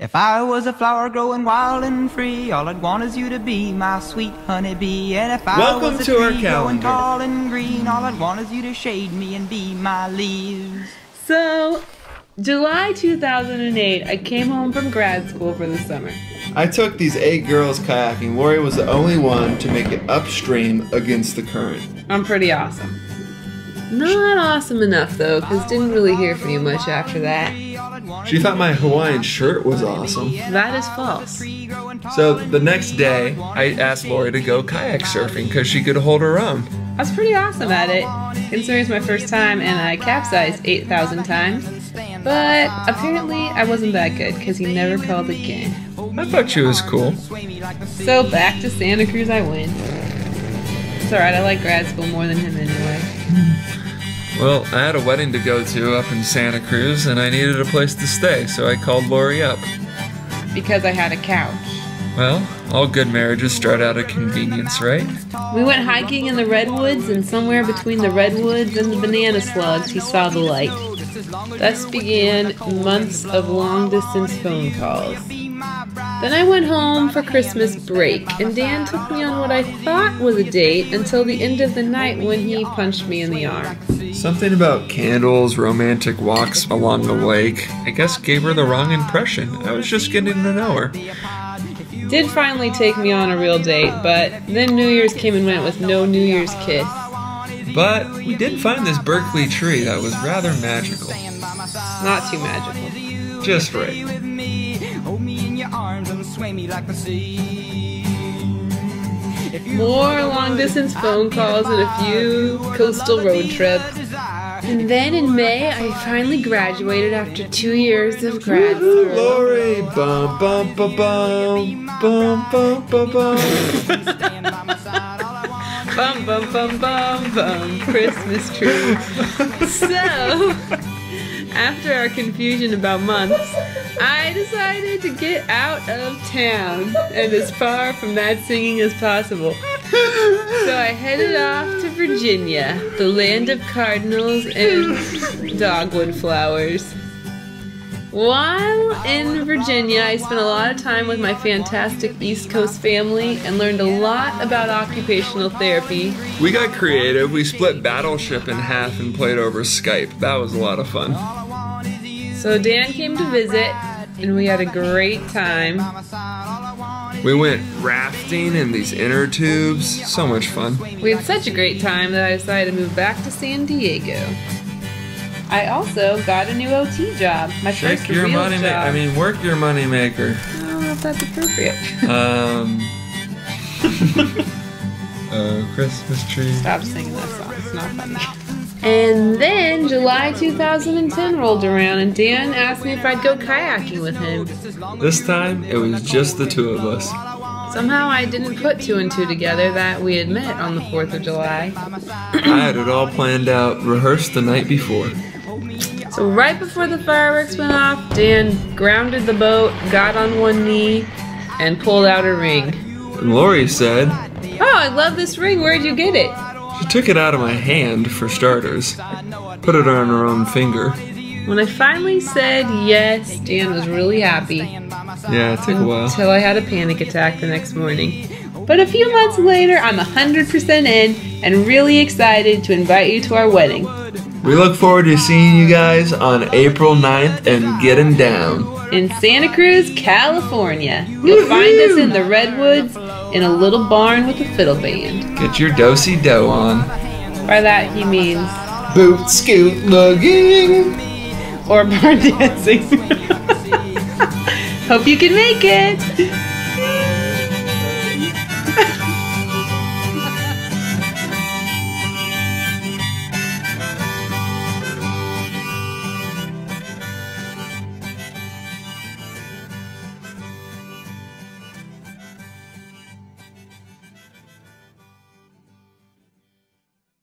If I was a flower growing wild and free, all I'd want is you to be my sweet honeybee. And if I was a tree growing tall and green, all I'd want is you to shade me and be my leaves. So, July 2008, I came home from grad school for the summer. I took these 8 girls kayaking. Lori was the only one to make it upstream against the current. I'm pretty awesome. Not awesome enough though, because didn't really hear from you much after that. She thought my Hawaiian shirt was awesome. That is false. So the next day, I asked Lori to go kayak surfing because she could hold her own. I was pretty awesome at it, considering it's my first time and I capsized 8,000 times. But apparently I wasn't that good because he never called again. I thought she was cool. So back to Santa Cruz I went. It's alright, I like grad school more than him anyway. Well, I had a wedding to go to up in Santa Cruz and I needed a place to stay, so I called Lori up. Because I had a couch. Well, all good marriages start out at convenience, right? We went hiking in the redwoods, and somewhere between the redwoods and the banana slugs, he saw the light. Thus began months of long-distance phone calls. Then I went home for Christmas break, and Dan took me on what I thought was a date until the end of the night when he punched me in the arm. Something about candles, romantic walks along the lake. I guess gave her the wrong impression. I was just getting to know her. Did finally take me on a real date, but then New Year's came and went with no New Year's kiss. But we did find this Berkeley tree that was rather magical. Not too magical. Just right. More long-distance phone calls and a few coastal road trips. And then in May, I finally graduated after 2 years of grad school. Lori, bum bum bum bum bum bum bum bum. Bum bum bum bum bum, Christmas tree. So, after our confusion about months, I decided to get out of town and as far from that singing as possible. So I headed off to Virginia, the land of cardinals and dogwood flowers. While in Virginia, I spent a lot of time with my fantastic East Coast family and learned a lot about occupational therapy. We got creative. We split Battleship in half and played over Skype. That was a lot of fun. So Dan came to visit, and we had a great time. We went rafting in these inner tubes. So much fun. We had such a great time that I decided to move back to San Diego. I also got a new OT job. My first real job. Work your money maker. I don't know if that's appropriate. Christmas tree. Stop singing that song. It's not funny. And then July 2010 rolled around and Dan asked me if I'd go kayaking with him. This time, it was just the two of us. Somehow I didn't put 2 and 2 together that we had met on the 4th of July. I had it all planned out, rehearsed the night before. So right before the fireworks went off, Dan grounded the boat, got on one knee, and pulled out a ring. And Lori said, "Oh, I love this ring. Where'd you get it?" She took it out of my hand, for starters. Put it on her own finger. When I finally said yes, Dan was really happy. Yeah, it took a while. Until I had a panic attack the next morning. But a few months later, I'm 100% in and really excited to invite you to our wedding. We look forward to seeing you guys on April 9th and getting down. In Santa Cruz, California. You'll find us in the redwoods in a little barn with a fiddle band. Get your do-si-do on. By that he means boot scoot lugging. Or barn dancing. Hope you can make it.